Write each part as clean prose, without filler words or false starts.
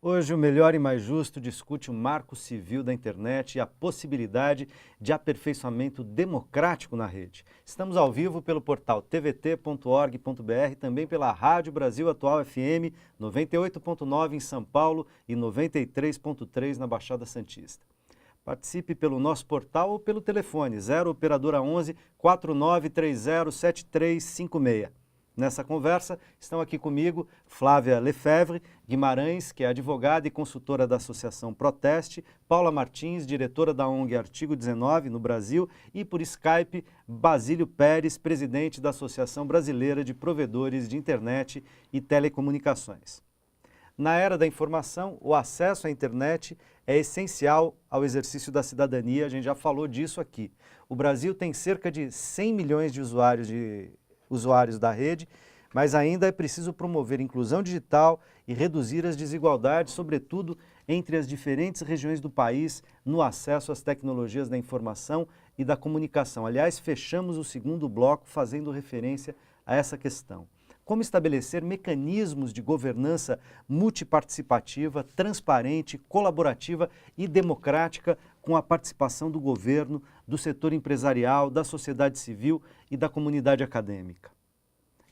Hoje, o Melhor e Mais Justo discute o marco civil da internet e a possibilidade de aperfeiçoamento democrático na rede. Estamos ao vivo pelo portal tvt.org.br, também pela Rádio Brasil Atual FM 98.9 em São Paulo e 93.3 na Baixada Santista. Participe pelo nosso portal ou pelo telefone 0 operadora 11 4930 7356. Nessa conversa estão aqui comigo Flávia Lefebvre Guimarães, que é advogada e consultora da Associação Proteste, Paula Martins, diretora da ONG Artigo 19 no Brasil, e por Skype, Basílio Pérez, presidente da Associação Brasileira de Provedores de Internet e Telecomunicações. Na era da informação, o acesso à internet é essencial ao exercício da cidadania, a gente já falou disso aqui. O Brasil tem cerca de 100 milhões de usuários da rede, mas ainda é preciso promover inclusão digital e reduzir as desigualdades, sobretudo entre as diferentes regiões do país, no acesso às tecnologias da informação e da comunicação. Aliás, fechamos o segundo bloco fazendo referência a essa questão. Como estabelecer mecanismos de governança multiparticipativa, transparente, colaborativa e democrática com a participação do governo, do setor empresarial, da sociedade civil e da comunidade acadêmica.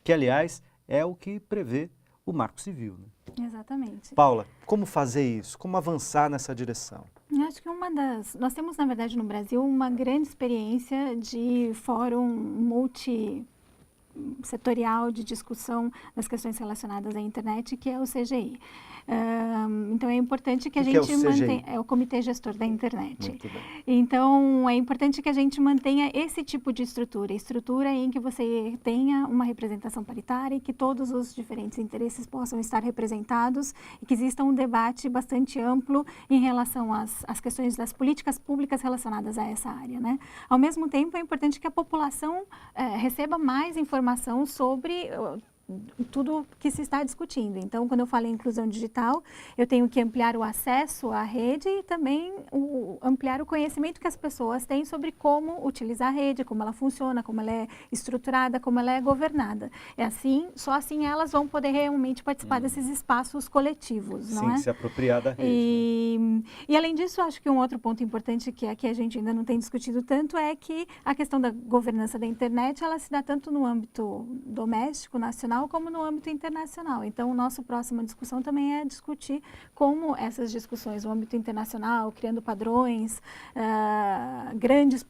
Que, aliás, é o que prevê o Marco Civil, né? Exatamente. Paula, como fazer isso? Como avançar nessa direção? Eu acho que nós temos, na verdade, no Brasil, uma grande experiência de fórum multissetorial de discussão das questões relacionadas à internet, que é o CGI. Então, é importante que a gente mantenha... É o Comitê Gestor da Internet. Muito bem. Então, é importante que a gente mantenha esse tipo de estrutura em que você tenha uma representação paritária e que todos os diferentes interesses possam estar representados e que exista um debate bastante amplo em relação às questões das políticas públicas relacionadas a essa área, né? Ao mesmo tempo, é importante que a população receba mais informação sobre tudo que se está discutindo. Então, quando eu falo em inclusão digital, eu tenho que ampliar o acesso à rede e também ampliar o conhecimento que as pessoas têm sobre como utilizar a rede, como ela funciona, como ela é estruturada, como ela é governada. É assim, só assim elas vão poder realmente participar desses espaços coletivos, não é? Sim, se apropriar da rede. E além disso, acho que um outro ponto importante que aqui a gente ainda não tem discutido tanto é que a questão da governança da internet, ela se dá tanto no âmbito doméstico, nacional, como no âmbito internacional. Então, nossa próxima discussão também é discutir como essas discussões no âmbito internacional, criando padrões, grandes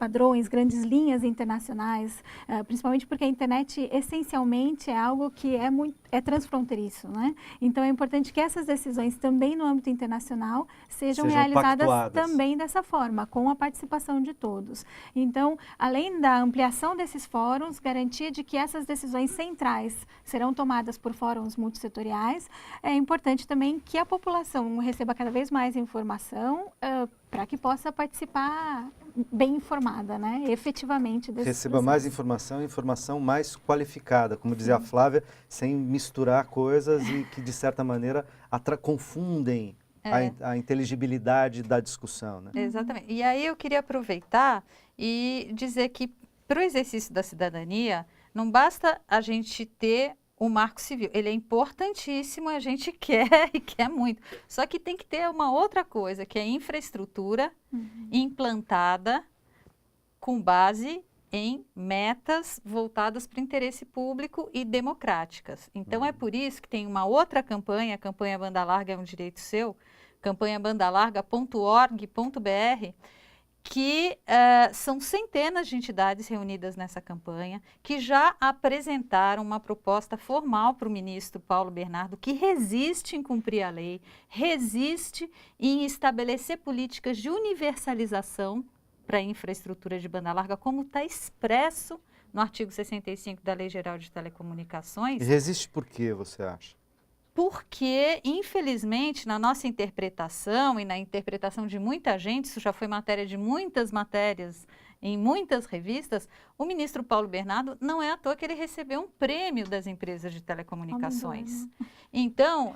linhas internacionais, principalmente porque a internet, essencialmente, é algo que é transfronteiriço, né? Então, é importante que essas decisões também no âmbito internacional sejam realizadas também dessa forma, com a participação de todos. Então, além da ampliação desses fóruns, garantia de que essas decisões centrais serão tomadas por fóruns multissetoriais, é importante também que a população receba cada vez mais informação para que possa participar bem informada, né? Efetivamente desse Receba mais informação mais qualificada, como dizia a Flávia, sem misturar coisas e que, de certa maneira, confundem a inteligibilidade da discussão, né? Exatamente. E aí eu queria aproveitar e dizer que, para o exercício da cidadania, não basta a gente ter o Marco Civil. Ele é importantíssimo, a gente quer e quer muito. Só que tem que ter uma outra coisa, que é infraestrutura implantada com base em metas voltadas para o interesse público e democráticas. Então, é por isso que tem uma outra campanha, a campanha Banda Larga é um Direito Seu, campanhabandalarga.org.br, que são centenas de entidades reunidas nessa campanha, que já apresentaram uma proposta formal para o ministro Paulo Bernardo, que resiste em cumprir a lei, resiste em estabelecer políticas de universalização para a infraestrutura de banda larga, como está expresso no artigo 65 da Lei Geral de Telecomunicações. E resiste por quê, você acha? Porque, infelizmente, na nossa interpretação e na interpretação de muita gente, isso já foi matéria de muitas matérias em muitas revistas, o ministro Paulo Bernardo não é à toa que ele recebeu um prêmio das empresas de telecomunicações. Então,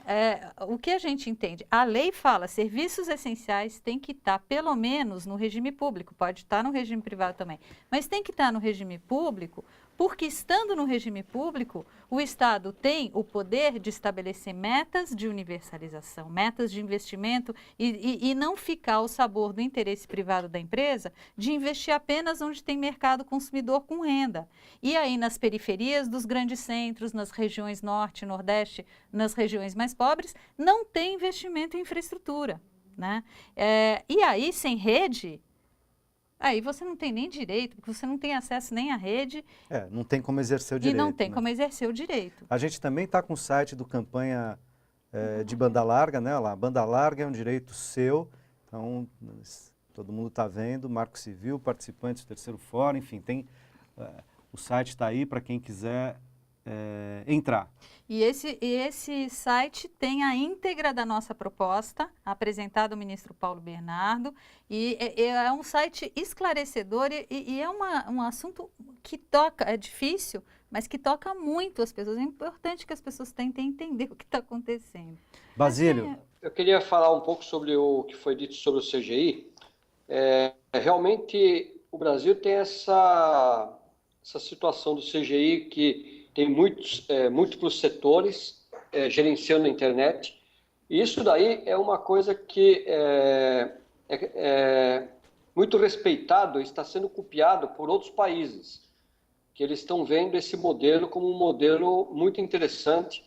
o que a gente entende? A lei fala, serviços essenciais têm que estar pelo menos no regime público, pode estar no regime privado também, mas tem que estar no regime público Porque estando no regime público, o Estado tem o poder de estabelecer metas de universalização, metas de investimento e não ficar ao sabor do interesse privado da empresa de investir apenas onde tem mercado consumidor com renda. E aí nas periferias dos grandes centros, nas regiões norte e nordeste, nas regiões mais pobres, não tem investimento em infraestrutura, né? E aí, sem rede, aí você não tem nem direito, porque você não tem acesso nem à rede. Não tem como exercer o direito. E não tem né? como exercer o direito. A gente também está com o site do Campanha de Banda Larga, né? Lá, banda larga é um direito seu, então todo mundo está vendo, Marco Civil, participantes do terceiro fórum, enfim, o site está aí para quem quiser entrar. E esse site tem a íntegra da nossa proposta, apresentada ao ministro Paulo Bernardo, e é um site esclarecedor e é um assunto que toca, é difícil, mas que toca muito as pessoas. É importante que as pessoas tentem entender o que está acontecendo. Basílio. Eu queria falar um pouco sobre o que foi dito sobre o CGI. Realmente, o Brasil tem essa situação do CGI que tem múltiplos setores gerenciando a internet. E isso daí é uma coisa que é muito respeitado e está sendo copiado por outros países, que eles estão vendo esse modelo como um modelo muito interessante.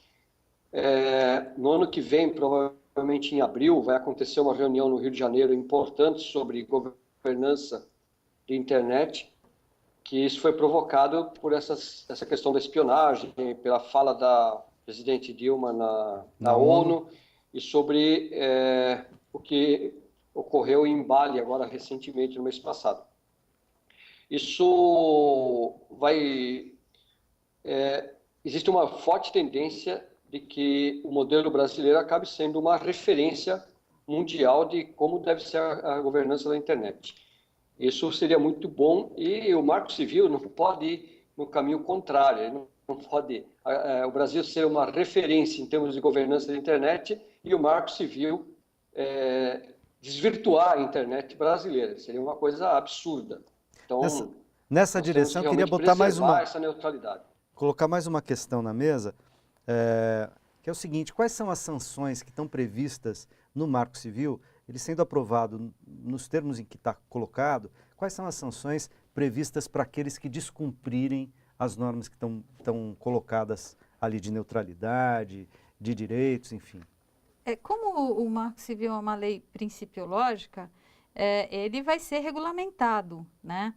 No ano que vem, provavelmente em abril, vai acontecer uma reunião no Rio de Janeiro importante sobre governança de internet, que isso foi provocado por essa questão da espionagem, pela fala da presidente Dilma na ONU, e sobre o que ocorreu em Bali agora recentemente, no mês passado. Isso existe uma forte tendência de que o modelo brasileiro acabe sendo uma referência mundial de como deve ser a governança da internet. Isso seria muito bom e o Marco Civil não pode ir no caminho contrário. Ele não pode o Brasil ser uma referência em termos de governança da internet e o Marco Civil desvirtuar a internet brasileira. Seria uma coisa absurda. Então, nessa direção, eu queria botar essa neutralidade. Colocar mais uma questão na mesa, que é o seguinte: quais são as sanções que estão previstas no Marco Civil? Ele sendo aprovado nos termos em que está colocado, quais são as sanções previstas para aqueles que descumprirem as normas que estão colocadas ali de neutralidade, de direitos, enfim? Como o Marco Civil é uma lei principiológica, ele vai ser regulamentado, né?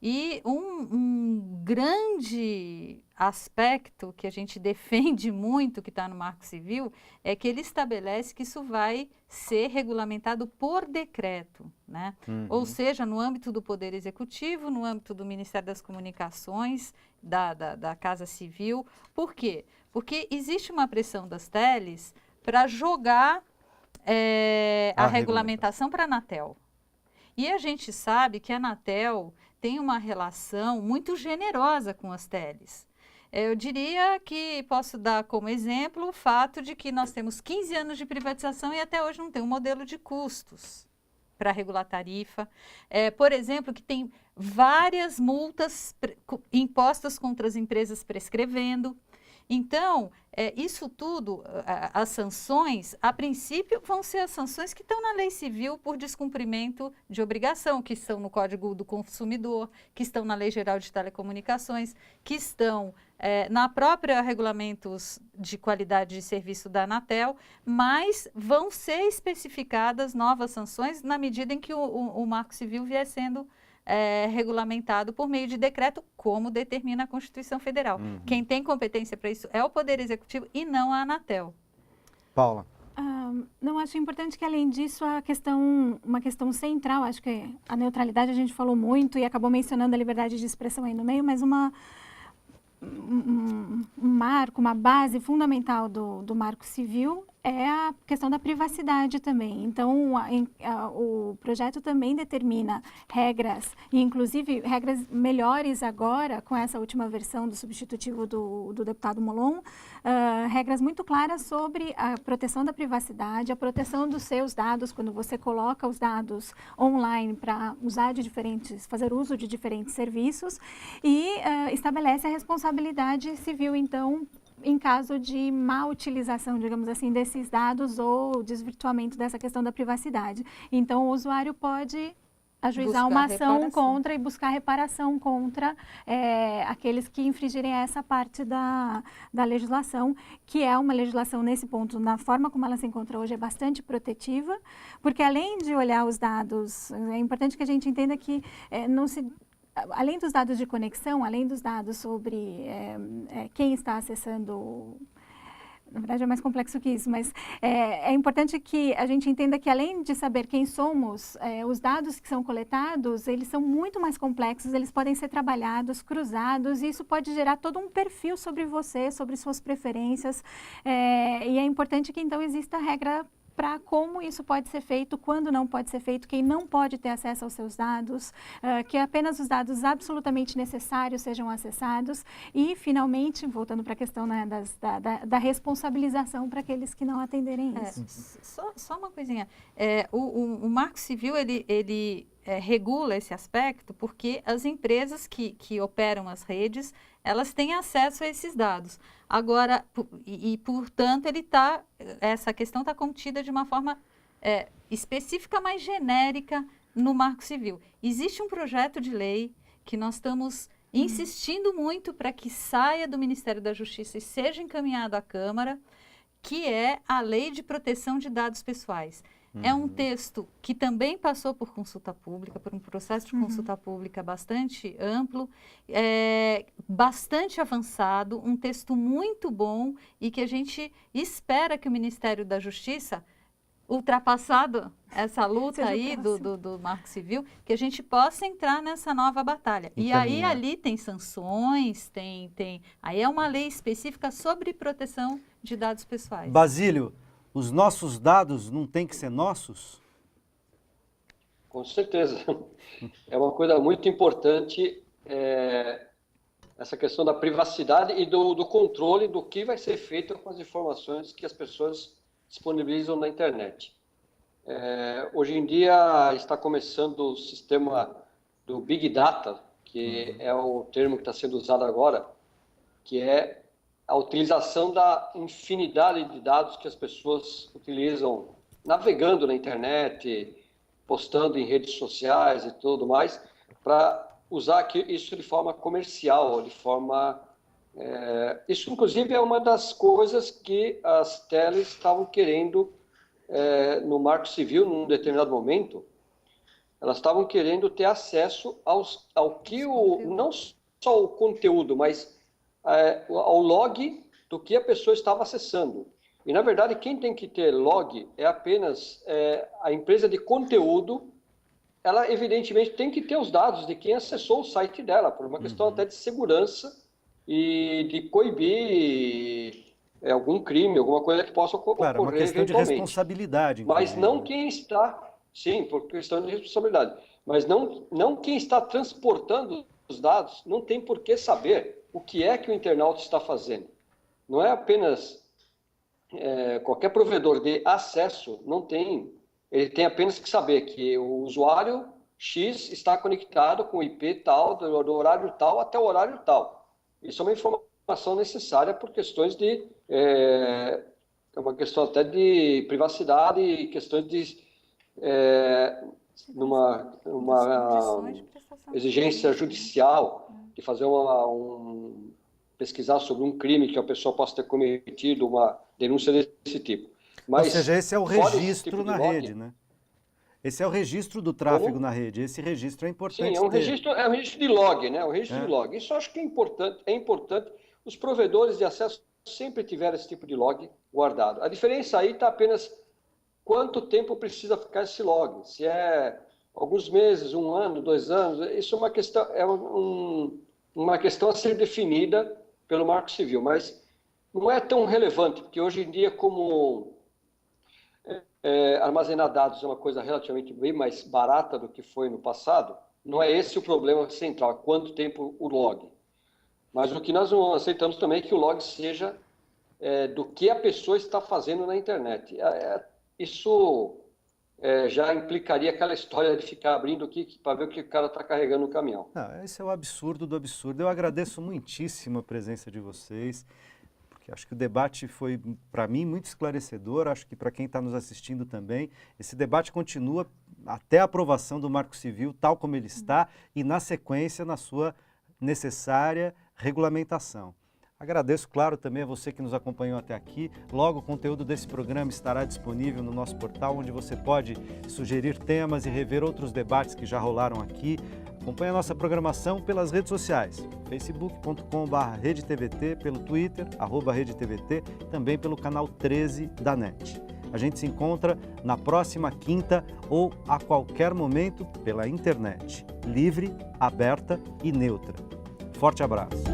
E um grande aspecto que a gente defende muito, que está no Marco Civil, é que ele estabelece que isso vai ser regulamentado por decreto, né? Uhum. Ou seja, no âmbito do Poder Executivo, no âmbito do Ministério das Comunicações, da Casa Civil. Por quê? Porque existe uma pressão das teles para jogar a regulamentação para a Anatel. E a gente sabe que a Anatel tem uma relação muito generosa com as teles. Eu diria que posso dar como exemplo o fato de que nós temos 15 anos de privatização e até hoje não tem um modelo de custos para regular tarifa. Por exemplo, que tem várias multas impostas contra as empresas prescrevendo. Então, isso tudo, as sanções, a princípio, vão ser as sanções que estão na lei civil por descumprimento de obrigação, que estão no Código do Consumidor, que estão na Lei Geral de Telecomunicações, que estão na própria regulamentos de qualidade de serviço da Anatel, mas vão ser especificadas novas sanções na medida em que o Marco Civil vier sendo regulamentado por meio de decreto, como determina a Constituição Federal. Uhum. Quem tem competência para isso é o Poder Executivo e não a Anatel. Paula. Não, acho importante que, além disso, uma questão central, acho que a neutralidade a gente falou muito e acabou mencionando a liberdade de expressão aí no meio, mas um marco, uma base fundamental do Marco Civil é a questão da privacidade também. Então, o projeto também determina regras, e inclusive regras melhores agora, com essa última versão do substitutivo do deputado Molon, regras muito claras sobre a proteção da privacidade, a proteção dos seus dados, quando você coloca os dados online para usar fazer uso de diferentes serviços, e estabelece a responsabilidade civil, então, em caso de má utilização, digamos assim, desses dados ou desvirtuamento dessa questão da privacidade. Então, o usuário pode ajuizar uma ação contra e buscar reparação contra aqueles que infringirem essa parte da legislação, que é uma legislação, nesse ponto, na forma como ela se encontra hoje, é bastante protetiva, porque além de olhar os dados, é importante que a gente entenda que além dos dados de conexão, além dos dados sobre quem está acessando, na verdade é mais complexo que isso, mas é importante que a gente entenda que além de saber quem somos, os dados que são coletados, eles são muito mais complexos, eles podem ser trabalhados, cruzados, e isso pode gerar todo um perfil sobre você, sobre suas preferências, e é importante que então exista regra para como isso pode ser feito, quando não pode ser feito, quem não pode ter acesso aos seus dados, que apenas os dados absolutamente necessários sejam acessados e, finalmente, voltando para a questão, né, da responsabilização para aqueles que não atenderem isso. Só uma coisinha, o Marco Civil, ele regula esse aspecto porque as empresas que operam as redes, elas têm acesso a esses dados. Agora, portanto, essa questão está contida de uma forma específica, mais genérica no Marco Civil. Existe um projeto de lei que nós estamos insistindo muito para que saia do Ministério da Justiça e seja encaminhado à Câmara, que é a Lei de Proteção de Dados Pessoais. É um texto que também passou por consulta pública, por um processo de consulta pública bastante amplo, bastante avançado, um texto muito bom e que a gente espera que o Ministério da Justiça, ultrapassado essa luta aí do Marco Civil, que a gente possa entrar nessa nova batalha. E aí ali tem sanções, aí é uma lei específica sobre proteção de dados pessoais. Basílio, os nossos dados não têm que ser nossos? Com certeza. É uma coisa muito importante essa questão da privacidade e do controle do que vai ser feito com as informações que as pessoas disponibilizam na internet. Hoje em dia está começando o sistema do Big Data, que é o termo que está sendo usado agora, que é a utilização da infinidade de dados que as pessoas utilizam navegando na internet, postando em redes sociais e tudo mais, para usar isso de forma comercial, de forma... isso, inclusive, é uma das coisas que as teles estavam querendo no Marco Civil, num determinado momento. Elas estavam querendo ter acesso ao que não só o conteúdo, mas ao log do que a pessoa estava acessando. E, na verdade, quem tem que ter log é apenas a empresa de conteúdo. Ela, evidentemente, tem que ter os dados de quem acessou o site dela, por uma questão até de segurança e de coibir algum crime, alguma coisa que possa ocorrer. Claro, é uma questão de responsabilidade. Mas não quem está... Sim, por questão de responsabilidade. Mas não quem está transportando os dados não tem por que saber o que é que o internauta está fazendo. Não é apenas qualquer provedor de acesso, ele tem apenas que saber que o usuário X está conectado com o IP tal, do horário tal até o horário tal. Isso é uma informação necessária por questões de... é uma questão até de privacidade e questões de... numa exigência judicial de fazer pesquisar sobre um crime que a pessoa possa ter cometido, uma denúncia desse tipo. Mas, ou seja, esse é o registro tipo na rede, né? Esse é o registro do tráfego na rede. Esse registro é importante. Sim, é um registro de log, né? O registro de log. Isso eu acho que é importante. Os provedores de acesso sempre tiveram esse tipo de log guardado. A diferença aí está apenas quanto tempo precisa ficar esse log. Se é alguns meses, 1 ano, 2 anos, isso é uma questão, uma questão a ser definida pelo Marco Civil, mas não é tão relevante, porque hoje em dia, como armazenar dados é uma coisa relativamente bem mais barata do que foi no passado, não é esse o problema central, é quanto tempo o log. Mas o que nós não aceitamos também é que o log seja do que a pessoa está fazendo na internet. Isso já implicaria aquela história de ficar abrindo aqui para ver o que o cara está carregando no caminhão. Não, esse é o absurdo do absurdo. Eu agradeço muitíssimo a presença de vocês, porque acho que o debate foi, para mim, muito esclarecedor, acho que para quem está nos assistindo também. Esse debate continua até a aprovação do Marco Civil, tal como ele está, e na sequência, na sua necessária regulamentação. Agradeço, claro, também a você que nos acompanhou até aqui. Logo, o conteúdo desse programa estará disponível no nosso portal, onde você pode sugerir temas e rever outros debates que já rolaram aqui. Acompanhe a nossa programação pelas redes sociais, facebook.com/RedeTVT, pelo Twitter, @RedeTVT, também pelo canal 13 da NET. A gente se encontra na próxima quinta ou a qualquer momento pela internet, livre, aberta e neutra. Forte abraço.